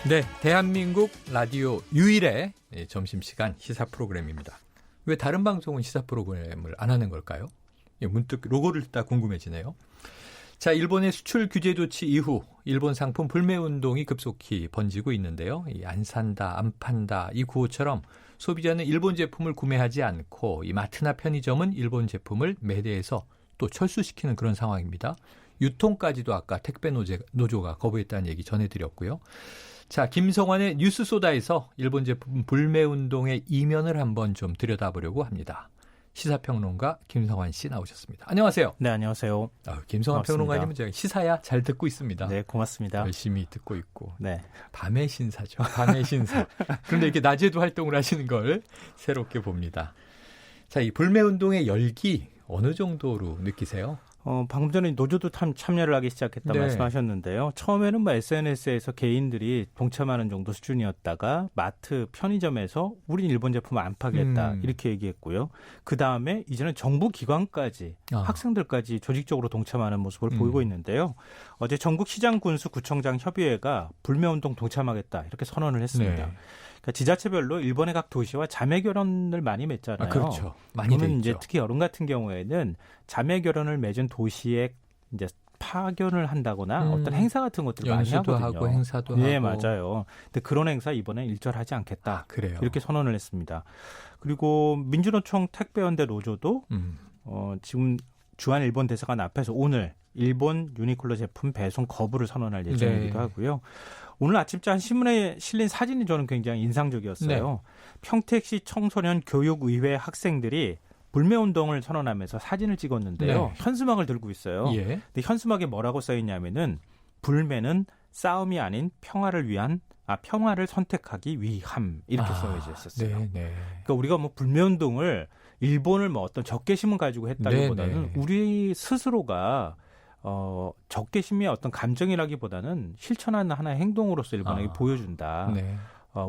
네, 대한민국 라디오 유일의 점심시간 시사 프로그램입니다. 왜 다른 방송은 시사 프로그램을 안 하는 걸까요? 문득 로고를 듣다 궁금해지네요. 자, 일본의 수출 규제 조치 이후 일본 상품 불매 운동이 급속히 번지고 있는데요. 이 안 산다, 안 판다 이 구호처럼 소비자는 일본 제품을 구매하지 않고 이 마트나 편의점은 일본 제품을 매대해서 또 철수시키는 그런 상황입니다. 유통까지도 아까 택배 노조가 거부했다는 얘기 전해드렸고요. 자, 김성환의 뉴스소다에서 일본 제품 불매 운동의 이면을 한번 좀 들여다보려고 합니다. 시사평론가 김성환 씨 나오셨습니다. 안녕하세요. 네, 안녕하세요. 김성환 평론가님은 제가 시사야 잘 듣고 있습니다. 네, 고맙습니다. 열심히 듣고 있고. 네. 밤의 신사죠. 밤의 신사. 그런데 이렇게 낮에도 활동을 하시는 걸 새롭게 봅니다. 자, 이 불매 운동의 열기 어느 정도로 느끼세요? 방금 전에 노조도 참여를 하기 시작했다 네. 말씀하셨는데요. 처음에는 SNS에서 개인들이 동참하는 정도 수준이었다가 마트, 편의점에서 우린 일본 제품 안 파겠다 이렇게 얘기했고요. 그다음에 이제는 정부 기관까지 학생들까지 조직적으로 동참하는 모습을 보이고 있는데요. 어제 전국 시장군수 구청장 협의회가 불매운동 동참하겠다 이렇게 선언을 했습니다. 네. 그러니까 지자체별로 일본의 각 도시와 자매 결혼을 많이 맺잖아요. 그렇죠. 많이 돼 있죠. 이제 특히 여름 같은 경우에는 자매 결혼을 맺은 도시에 이제 파견을 한다거나 어떤 행사 같은 것들을 많이 하거든요. 하고 행사도 네, 하고. 맞아요. 근데 그런 행사 이번에 일절하지 않겠다. 그래요. 이렇게 선언을 했습니다. 그리고 민주노총 택배연대 노조도 지금 주한 일본 대사관 앞에서 오늘 일본 유니클로 제품 배송 거부를 선언할 예정이기도 하고요. 오늘 아침자 신문에 실린 사진이 저는 굉장히 인상적이었어요. 네. 평택시 청소년 교육의회 학생들이 불매운동을 선언하면서 사진을 찍었는데요. 네. 현수막을 들고 있어요. 예. 근데 현수막에 뭐라고 써있냐면은 불매는 싸움이 아닌 평화를 선택하기 위함 이렇게 써져 있었어요. 네, 네. 그러니까 우리가 불매운동을 일본을 어떤 적개심을 가지고 했다기보다는 네, 네. 우리 스스로가 적개심의 어떤 감정이라기보다는 실천하는 하나의 행동으로서 일본에게 보여준다. 네.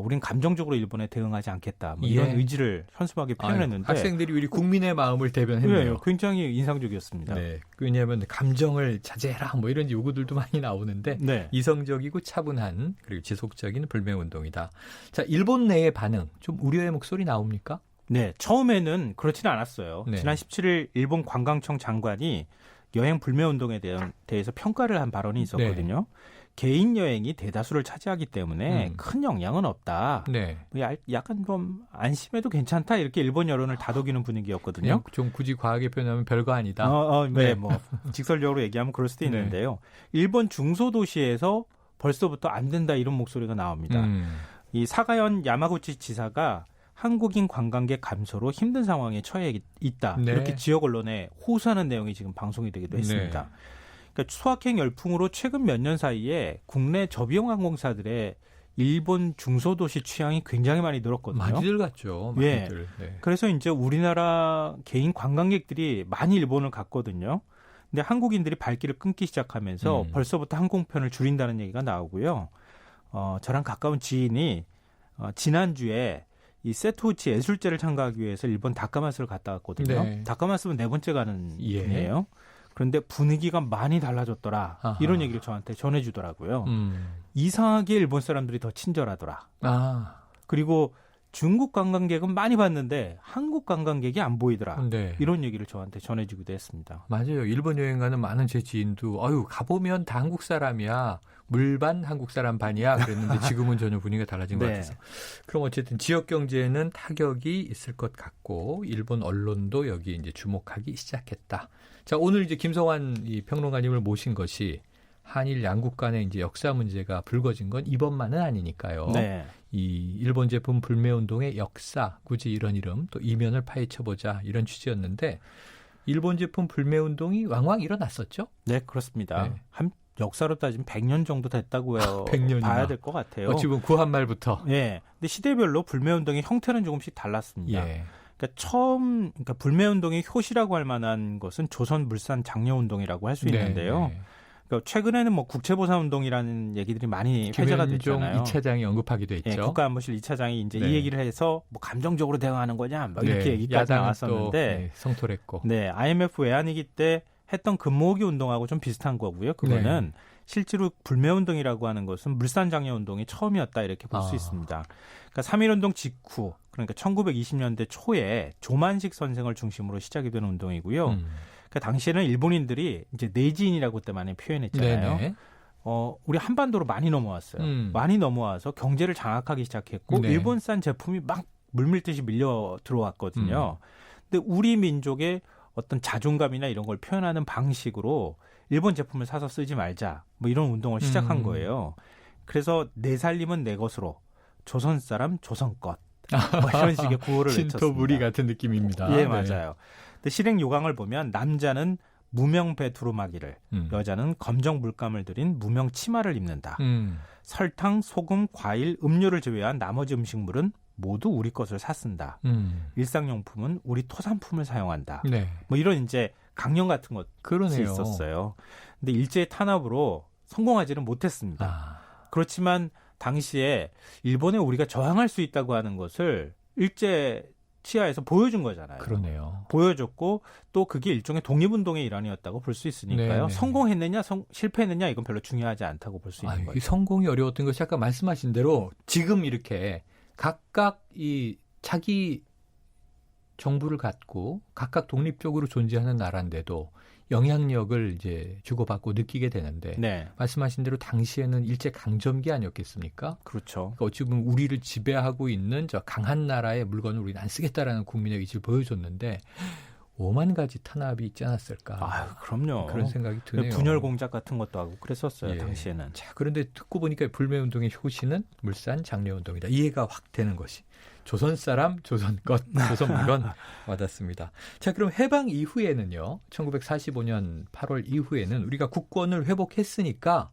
우린 감정적으로 일본에 대응하지 않겠다. 이런 의지를 현수막에 표현했는데 학생들이 우리 국민의 마음을 대변했네요. 네, 굉장히 인상적이었습니다. 네, 왜냐하면 감정을 자제해라 이런 요구들도 많이 나오는데 네. 이성적이고 차분한 그리고 지속적인 불매운동이다. 자, 일본 내의 반응 좀 우려의 목소리 나옵니까? 네, 처음에는 그렇지는 않았어요. 네. 지난 17일 일본 관광청 장관이 여행 불매운동에 대해서 평가를 한 발언이 있었거든요. 네. 개인 여행이 대다수를 차지하기 때문에 큰 영향은 없다. 네. 약간 좀 안심해도 괜찮다 이렇게 일본 여론을 다독이는 분위기였거든요. 좀 굳이 과하게 표현하면 별거 아니다. 네, 직설적으로 얘기하면 그럴 수도 있는데요. 네. 일본 중소도시에서 벌써부터 안 된다 이런 목소리가 나옵니다. 이 사가현 야마구치 지사가 한국인 관광객 감소로 힘든 상황에 처해 있다. 네. 이렇게 지역 언론에 호소하는 내용이 지금 방송이 되기도 했습니다. 네. 그러니까 수학행 열풍으로 최근 몇 년 사이에 국내 저비용 항공사들의 일본 중소도시 취향이 굉장히 많이 늘었거든요. 많이들 갔죠. 많이들. 네. 네. 그래서 이제 우리나라 개인 관광객들이 많이 일본을 갔거든요. 근데 한국인들이 발길을 끊기 시작하면서 벌써부터 항공편을 줄인다는 얘기가 나오고요. 저랑 가까운 지인이 지난주에 이 세토우치 예술제를 참가하기 위해서 일본 다카마스를 갔다 왔거든요. 네. 다카마스는 4번째 가는 분이에요. 그런데 분위기가 많이 달라졌더라. 아하. 이런 얘기를 저한테 전해주더라고요. 이상하게 일본 사람들이 더 친절하더라. 그리고 중국 관광객은 많이 봤는데 한국 관광객이 안 보이더라. 네. 이런 얘기를 저한테 전해주기도 했습니다. 맞아요. 일본 여행 가는 많은 제 지인도 가보면 다 한국 사람이야. 물반 한국 사람 반이야. 그랬는데 지금은 전혀 분위기가 달라진 것 같아서. 그럼 어쨌든 지역 경제에는 타격이 있을 것 같고 일본 언론도 여기 이제 주목하기 시작했다. 자, 오늘 이제 김성환 이 평론가님을 모신 것이 한일 양국 간의 이제 역사 문제가 불거진 건 이번만은 아니니까요. 네. 이 일본 제품 불매 운동의 역사, 굳이 이런 이름 또 이면을 파헤쳐보자 이런 취지였는데 일본 제품 불매 운동이 왕왕 일어났었죠? 네, 그렇습니다. 네. 역사로 따지면 100년 정도 됐다고 해요. 100년이나. 봐야 될 것 같아요. 지금 구한 말부터. 네. 근데 시대별로 불매 운동의 형태는 조금씩 달랐습니다. 예. 그러니까 불매 운동의 효시라고 할 만한 것은 조선물산 장려 운동이라고 할 수 있는데요. 네. 그러니까 최근에는 국채보상 운동이라는 얘기들이 많이 회자가 됐잖아요. 2차장이 언급하기도 했죠. 네, 국가안보실 2차장이 이제 이 얘기를 해서 감정적으로 대응하는 거냐 이렇게 얘기까지 나왔었는데 성토했고. 네, IMF 외환위기 때 했던 금모으기 운동하고 좀 비슷한 거고요. 그거는 실제로 불매운동이라고 하는 것은 물산장려운동이 처음이었다 이렇게 볼 수 있습니다. 그러니까 3.1운동 직후 그러니까 1920년대 초에 조만식 선생을 중심으로 시작이 된 운동이고요. 그러니까 당시에는 일본인들이 이제 내지인이라고 그때 많이 표현했잖아요. 네네. 우리 한반도로 많이 넘어왔어요. 많이 넘어와서 경제를 장악하기 시작했고 네. 일본산 제품이 막 물밀듯이 밀려 들어왔거든요. 근데 우리 민족의 어떤 자존감이나 이런 걸 표현하는 방식으로 일본 제품을 사서 쓰지 말자. 뭐 이런 운동을 시작한 거예요. 그래서 내 살림은 내 것으로 조선 사람 조선 것. 뭐 이런 식의 구호를 외쳤습니다. 신토부리 같은 느낌입니다. 예, 맞아요. 근데 실행 요강을 보면 남자는 무명 배 두루마기를, 여자는 검정 물감을 들인 무명 치마를 입는다. 설탕, 소금, 과일, 음료를 제외한 나머지 음식물은 모두 우리 것을 샀쓴다. 일상용품은 우리 토산품을 사용한다. 네. 뭐 이런 이제 강령 같은 것이 그러네요. 있었어요. 근데 일제의 탄압으로 성공하지는 못했습니다. 그렇지만 당시에 일본에 우리가 저항할 수 있다고 하는 것을 일제 치하에서 보여준 거잖아요. 그러네요. 보여줬고 또 그게 일종의 독립운동의 일환이었다고 볼 수 있으니까요. 네네. 성공했느냐 실패했느냐 이건 별로 중요하지 않다고 볼 수 있는 거죠. 이 성공이 어려웠던 것이 아까 말씀하신 대로 지금 이렇게 각각 이 자기 정부를 갖고 각각 독립적으로 존재하는 나라인데도 영향력을 이제 주고받고 느끼게 되는데 네. 말씀하신 대로 당시에는 일제 강점기 아니었겠습니까? 그렇죠. 그러니까 어찌 보면 우리를 지배하고 있는 저 강한 나라의 물건을 우리는 안 쓰겠다라는 국민의 의지를 보여줬는데 5만 가지 탄압이 있지 않았을까? 아유, 그럼요. 그런 생각이 드네요. 분열 공작 같은 것도 하고 그랬었어요. 예. 당시에는. 자, 그런데 듣고 보니까 불매운동의 효시는 물산 장려운동이다. 이해가 확 되는 것이. 조선 사람, 조선 것, 조선 물건 와닿습니다. 자, 그럼 해방 이후에는요. 1945년 8월 이후에는 우리가 국권을 회복했으니까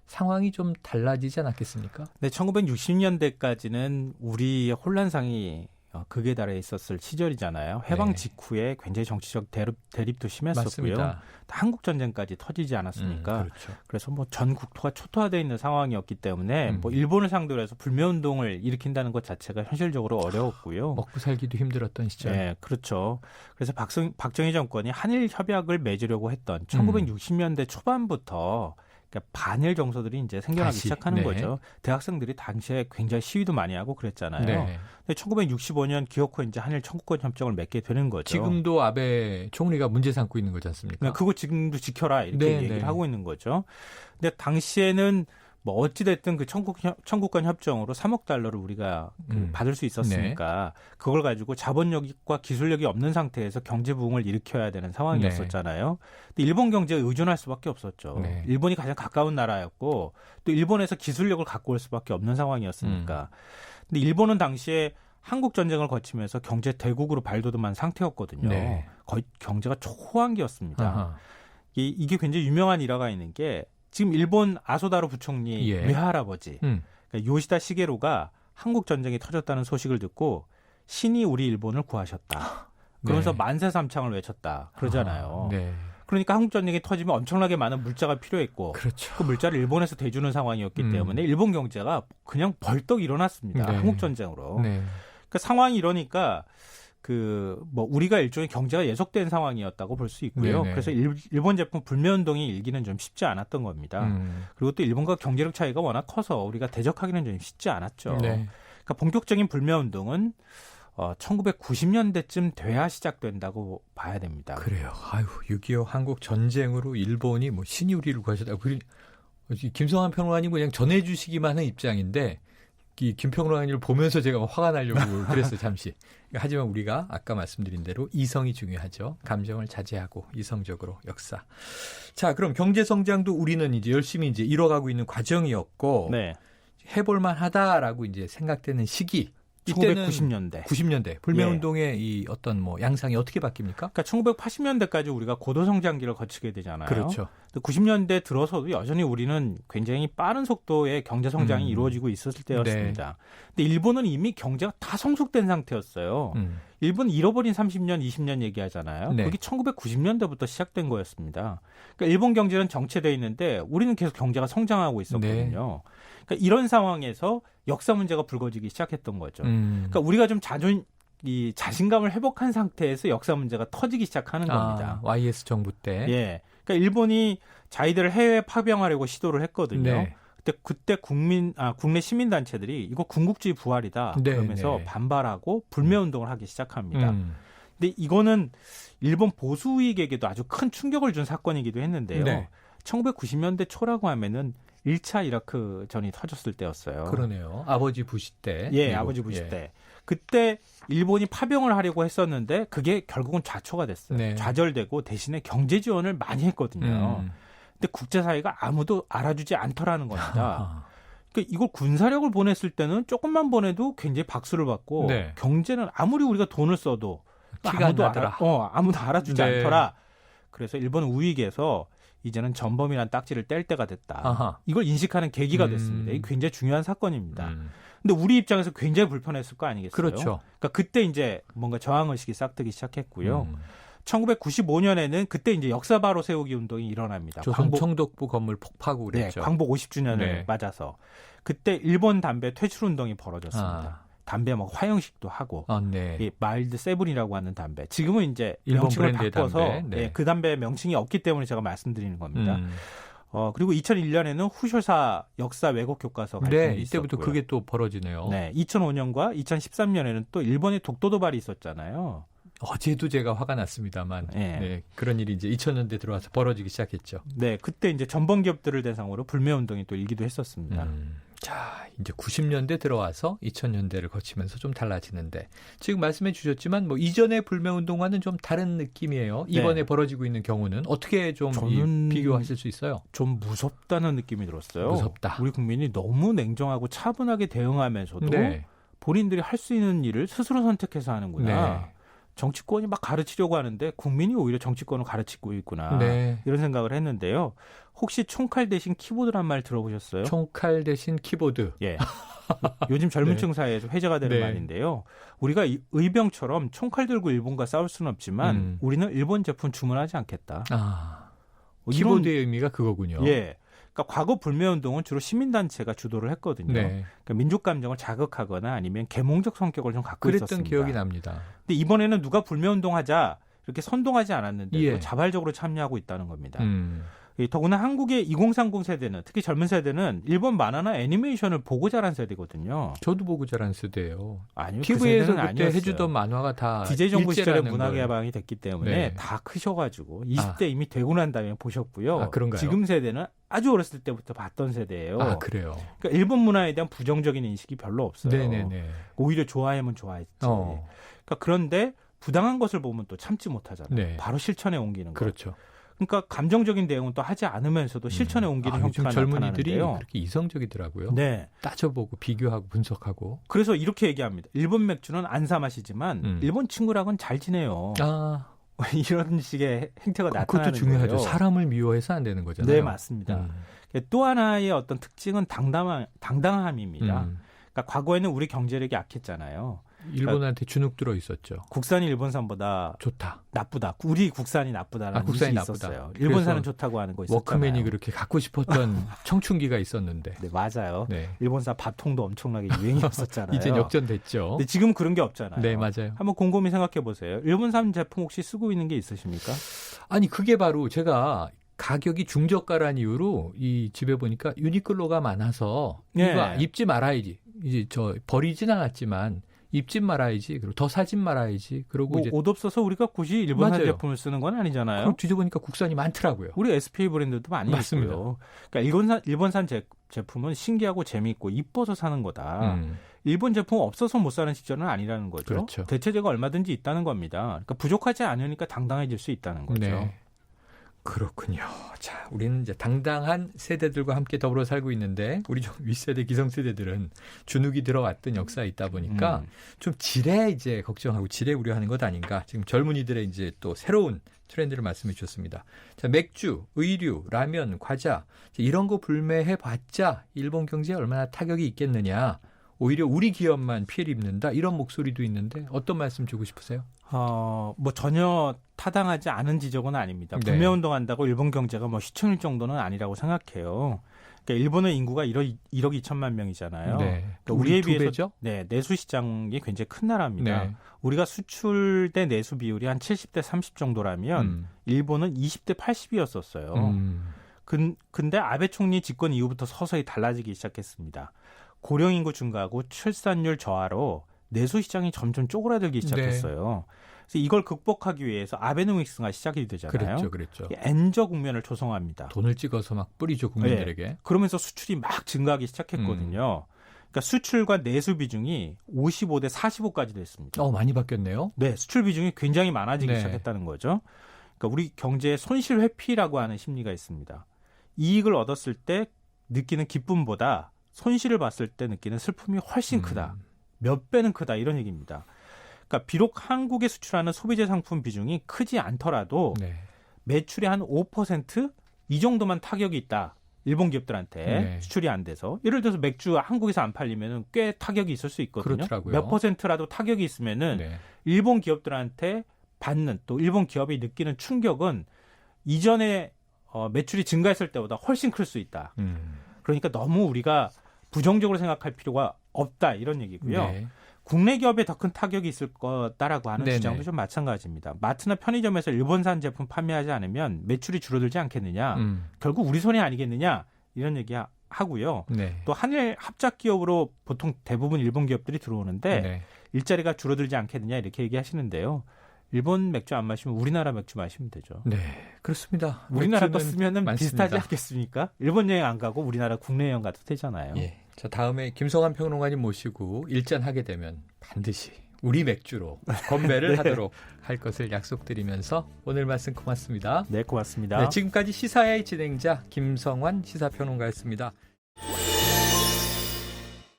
상황이 좀 달라지지 않았겠습니까? 네, 1960년대까지는 우리의 혼란상이 극에 달해 있었을 시절이잖아요. 해방 직후에 굉장히 정치적 대립도 심했었고요. 맞습니다. 한국 전쟁까지 터지지 않았습니까? 그렇죠. 그래서 뭐 전 국토가 초토화되어 있는 상황이었기 때문에 뭐 일본을 상대로 해서 불매운동을 일으킨다는 것 자체가 현실적으로 어려웠고요. 먹고 살기도 힘들었던 시절. 네, 그렇죠. 그래서 박정희 정권이 한일 협약을 맺으려고 했던 1960년대 초반부터 그러니까 반일 정서들이 이제 생겨나기 다시, 시작하는 네. 거죠. 대학생들이 당시에 굉장히 시위도 많이 하고 그랬잖아요. 네. 근데 1965년 기어코 이제 한일 청구권 협정을 맺게 되는 거죠. 지금도 아베 총리가 문제 삼고 있는 거지 않습니까? 그러니까 그거 지금도 지켜라 이렇게 네, 얘기를 네. 하고 있는 거죠. 근데 당시에는 뭐 어찌됐든 그 청구권 협정으로 3억 달러를 우리가 받을 수 있었으니까 그걸 가지고 자본력과 기술력이 없는 상태에서 경제 부흥을 일으켜야 되는 상황이었었잖아요. 근데 일본 경제에 의존할 수밖에 없었죠. 네. 일본이 가장 가까운 나라였고 또 일본에서 기술력을 갖고 올 수밖에 없는 상황이었으니까. 근데 일본은 당시에 한국 전쟁을 거치면서 경제 대국으로 발돋움한 상태였거든요. 네. 거의 경제가 초호황기였습니다. 아하. 이게 굉장히 유명한 일화가 있는 게 지금 일본 아소다로 부총리 예. 외할아버지 그러니까 요시다 시게루가 한국 전쟁이 터졌다는 소식을 듣고 신이 우리 일본을 구하셨다. 그러면서 네. 만세삼창을 외쳤다. 그러잖아요. 네. 그러니까 한국 전쟁이 터지면 엄청나게 많은 물자가 필요했고 그렇죠. 그 물자를 일본에서 대주는 상황이었기 때문에 일본 경제가 그냥 벌떡 일어났습니다. 네. 한국 전쟁으로. 네. 그러니까 상황이 이러니까 뭐 우리가 일종의 경제가 예속된 상황이었다고 볼 수 있고요. 네네. 그래서 일본 제품 불매운동이 일기는 좀 쉽지 않았던 겁니다. 그리고 또 일본과 경제력 차이가 워낙 커서 우리가 대적하기는 좀 쉽지 않았죠. 네. 그러니까 본격적인 불매운동은 1990년대쯤 돼야 시작된다고 봐야 됩니다. 그래요. 아유, 6.25 한국 전쟁으로 일본이 뭐 신이 우리를 구하셨다. 김성환 평론가님 그냥 전해주시기만 하는 입장인데 이 김평론가님을 보면서 제가 화가 나려고 그랬어요, 잠시. 하지만 우리가 아까 말씀드린 대로 이성이 중요하죠. 감정을 자제하고 이성적으로 역사. 자, 그럼 경제 성장도 우리는 이제 열심히 이제 이뤄가고 있는 과정이었고 네. 해볼만 하다라고 이제 생각되는 시기. 이때는 1990년대. 90년대 불매운동의 이 어떤 뭐 양상이 어떻게 바뀝니까? 그러니까 1980년대까지 우리가 고도성장기를 거치게 되잖아요. 그렇죠. 90년대 들어서도 여전히 우리는 굉장히 빠른 속도의 경제 성장이 이루어지고 있었을 때였습니다. 근데 일본은 이미 경제가 다 성숙된 상태였어요. 일본 잃어버린 30년, 20년 얘기하잖아요. 네. 그게 1990년대부터 시작된 거였습니다. 그러니까 일본 경제는 정체되어 있는데 우리는 계속 경제가 성장하고 있었거든요. 그러니까 이런 상황에서 역사 문제가 불거지기 시작했던 거죠. 그러니까 우리가 좀 이 자신감을 회복한 상태에서 역사 문제가 터지기 시작하는 겁니다. YS 정부 때. 예. 그러니까 일본이 자기들을 해외에 파병하려고 시도를 했거든요. 네. 그때 국내 시민단체들이 이거 군국주의 부활이다. 네, 그러면서 네. 반발하고 불매운동을 하기 시작합니다. 근데 이거는 일본 보수 우익에게도 아주 큰 충격을 준 사건이기도 했는데요. 네. 1990년대 초라고 하면은 1차 이라크전이 터졌을 때였어요. 그러네요. 아버지 부시 때. 예, 미국. 아버지 부시 예. 때. 그때 일본이 파병을 하려고 했었는데 그게 결국은 좌초가 됐어요. 네. 좌절되고 대신에 경제 지원을 많이 했거든요. 근데 국제사회가 아무도 알아주지 않더라는 겁니다. 그러니까 이걸 군사력을 보냈을 때는 조금만 보내도 굉장히 박수를 받고 네. 경제는 아무리 우리가 돈을 써도 티가 안 나더라. 아무도 알아주지 네. 않더라. 그래서 일본 우익에서 이제는 전범이란 딱지를 뗄 때가 됐다. 아하. 이걸 인식하는 계기가 됐습니다. 이게 굉장히 중요한 사건입니다. 음. 근데 우리 입장에서 굉장히 불편했을 거 아니겠어요? 그렇죠. 그러니까 그때 이제 뭔가 저항의식이 싹트기 시작했고요. 음. 1995년에는 그때 이제 역사 바로 세우기 운동이 일어납니다. 조선 청독부 건물 폭파고 그랬죠. 네, 광복 50주년을 네. 맞아서 그때 일본 담배 퇴출 운동이 벌어졌습니다. 아. 담배 막 화형식도 하고 네. 이 마일드 세븐이라고 하는 담배. 지금은 이제 일본 명칭을 브랜드의 바꿔서 담배. 네. 예, 그 담배 명칭이 없기 때문에 제가 말씀드리는 겁니다. 음. 그리고 2001년에는 후쇼사 역사 왜곡 교과서 네, 갈등이 이때부터 있었고요. 그게 또 벌어지네요. 네, 2005년과 2013년에는 또 일본의 독도 도발이 있었잖아요. 어제도 제가 화가 났습니다만 네. 네, 그런 일이 이제 2000년대 들어와서 벌어지기 시작했죠. 네, 그때 이제 전범 기업들을 대상으로 불매 운동이 또 일기도 했었습니다. 자, 이제 90년대 들어와서 2000년대를 거치면서 좀 달라지는데 지금 말씀해 주셨지만 뭐 이전의 불매 운동과는 좀 다른 느낌이에요. 이번에 네. 벌어지고 있는 경우는 어떻게 좀 저는 비교하실 수 있어요? 좀 무섭다는 느낌이 들었어요. 무섭다. 우리 국민이 너무 냉정하고 차분하게 대응하면서도 네. 본인들이 할 수 있는 일을 스스로 선택해서 하는구나. 네. 정치권이 막 가르치려고 하는데 국민이 오히려 정치권을 가르치고 있구나. 네. 이런 생각을 했는데요. 혹시 총칼 대신 키보드란 말 들어보셨어요? 총칼 대신 키보드. 예. 요즘 젊은 네. 층 사이에서 회자가 되는 네. 말인데요. 우리가 의병처럼 총칼 들고 일본과 싸울 수는 없지만 우리는 일본 제품 주문하지 않겠다. 키보드의 의미가 그거군요. 예. 그러니까 과거 불매운동은 주로 시민단체가 주도를 했거든요. 네. 그러니까 민족 감정을 자극하거나 아니면 계몽적 성격을 좀 갖고 그랬던 있었습니다. 기억이 납니다. 근데 이번에는 누가 불매운동하자 이렇게 선동하지 않았는데 예. 자발적으로 참여하고 있다는 겁니다. 음. 더구나 한국의 2030 세대는 특히 젊은 세대는 일본 만화나 애니메이션을 보고 자란 세대거든요. 저도 보고 자란 세대예요. 아니요, TV에서 그 그때 해주던 만화가 다 DJ 정부 시절에 일제라는 문화 걸. 개방이 됐기 때문에 네. 다 크셔가지고 20대 이미 되고 난 다음에 보셨고요. 그런가요? 지금 세대는 아주 어렸을 때부터 봤던 세대예요. 그래요. 그러니까 일본 문화에 대한 부정적인 인식이 별로 없어요. 네네네. 오히려 좋아하면 좋아했지. 그러니까 그런데 부당한 것을 보면 또 참지 못하잖아요. 네. 바로 실천에 옮기는 거. 그렇죠. 그러니까 감정적인 대응은 또 하지 않으면서도 실천에 옮기는 요즘 형태가 젊은이들이 나타나는데요. 그렇게 이성적이더라고요. 네. 따져보고 비교하고 분석하고. 그래서 이렇게 얘기합니다. 일본 맥주는 안 사 마시지만 일본 친구랑은 잘 지내요. 이런 식의 행태가 나타나는 그것도 중요하죠. 거예요. 사람을 미워해서 안 되는 거잖아요. 네, 맞습니다. 또 하나의 어떤 특징은 당당함입니다. 그러니까 과거에는 우리 경제력이 약했잖아요. 일본한테 주눅 들어 있었죠. 국산이 일본산보다 좋다. 나쁘다. 우리 국산이 나쁘다라는 국산이 인식이 나쁘다. 있었어요. 일본산은 좋다고 하는 거 있었잖아요. 워크맨이 그렇게 갖고 싶었던 청춘기가 있었는데. 네, 맞아요. 네. 일본산 밥통도 엄청나게 유행이었었잖아요. 이제 역전됐죠. 근데 지금 그런 게 없잖아요. 네, 맞아요. 한번 곰곰이 생각해 보세요. 일본산 제품 혹시 쓰고 있는 게 있으십니까? 아니, 그게 바로 제가 가격이 중저가란 이유로 이 집에 보니까 유니클로가 많아서 이거 입지 말아야지. 이제 버리진 않았지만 입지 말아야지. 그리고 더 사진 말아야지. 그리고 이제 옷 없어서 우리가 굳이 일본산 맞아요. 제품을 쓰는 건 아니잖아요. 그럼 뒤져보니까 국산이 많더라고요. 우리 SPA 브랜드도 많이 맞습니다. 있고요. 그러니까 일본산 제품은 신기하고 재미있고 이뻐서 사는 거다. 일본 제품 없어서 못 사는 시절은 아니라는 거죠. 그렇죠. 대체제가 얼마든지 있다는 겁니다. 그러니까 부족하지 않으니까 당당해질 수 있다는 거죠. 네. 그렇군요. 자, 우리는 이제 당당한 세대들과 함께 더불어 살고 있는데 우리 좀 윗세대 기성세대들은 주눅이 들어왔던 역사에 있다 보니까 좀 지레 이제 걱정하고 지레 우려하는 것 아닌가. 지금 젊은이들의 이제 또 새로운 트렌드를 말씀해 주셨습니다. 자, 맥주, 의류, 라면, 과자 이런 거 불매해 봤자 일본 경제에 얼마나 타격이 있겠느냐. 오히려 우리 기업만 피해를 입는다. 이런 목소리도 있는데 어떤 말씀 주고 싶으세요? 뭐 전혀 타당하지 않은 지적은 아닙니다. 네. 불매운동한다고 일본 경제가 뭐 휘청일 정도는 아니라고 생각해요. 그러니까 일본의 인구가 1억 2천만 명이잖아요. 네. 그러니까 우리에 두 비해서 배죠? 네, 내수 시장이 굉장히 큰 나라입니다. 네. 우리가 수출대 내수 비율이 한 70대 30 정도라면 일본은 20대 80이었었어요. 근데 아베 총리 집권 이후부터 서서히 달라지기 시작했습니다. 고령 인구 증가하고 출산율 저하로 내수 시장이 점점 쪼그라들기 시작했어요. 그래서 이걸 극복하기 위해서 아베노믹스가 시작이 되잖아요. 그랬죠. 엔저 국면을 조성합니다. 돈을 찍어서 막 뿌리죠, 국민들에게. 네. 그러면서 수출이 막 증가하기 시작했거든요. 그러니까 수출과 내수 비중이 55대 45까지 됐습니다. 많이 바뀌었네요. 네, 수출 비중이 굉장히 많아지기 네. 시작했다는 거죠. 그러니까 우리 경제에 손실 회피라고 하는 심리가 있습니다. 이익을 얻었을 때 느끼는 기쁨보다 손실을 봤을 때 느끼는 슬픔이 훨씬 크다. 몇 배는 크다 이런 얘기입니다. 그러니까 비록 한국에 수출하는 소비재 상품 비중이 크지 않더라도 네. 매출의 한 5% 이 정도만 타격이 있다. 일본 기업들한테 네. 수출이 안 돼서 예를 들어서 맥주 한국에서 안 팔리면 꽤 타격이 있을 수 있거든요. 그렇더라고요. 몇 퍼센트라도 타격이 있으면은 네. 일본 기업들한테 받는 또 일본 기업이 느끼는 충격은 이전에 매출이 증가했을 때보다 훨씬 클 수 있다. 그러니까 너무 우리가 부정적으로 생각할 필요가 없다 이런 얘기고요. 네. 국내 기업에 더 큰 타격이 있을 거다라고 하는 네네. 주장도 좀 마찬가지입니다. 마트나 편의점에서 일본산 제품 판매하지 않으면 매출이 줄어들지 않겠느냐. 결국 우리 손해 아니겠느냐 이런 얘기 하고요. 네. 또 한일 합작 기업으로 보통 대부분 일본 기업들이 들어오는데 네. 일자리가 줄어들지 않겠느냐 이렇게 얘기하시는데요. 일본 맥주 안 마시면 우리나라 맥주 마시면 되죠. 네, 그렇습니다. 우리나라 거 맥주는 쓰면은 많습니다. 비슷하지 않겠습니까? 일본 여행 안 가고 우리나라 국내 여행 가도 되잖아요. 예. 자, 다음에 김성환 평론가님 모시고 일전하게 되면 반드시 우리 맥주로 건배를 네. 하도록 할 것을 약속드리면서 오늘 말씀 고맙습니다. 네, 고맙습니다. 네, 지금까지 시사의 진행자 김성환 시사평론가였습니다.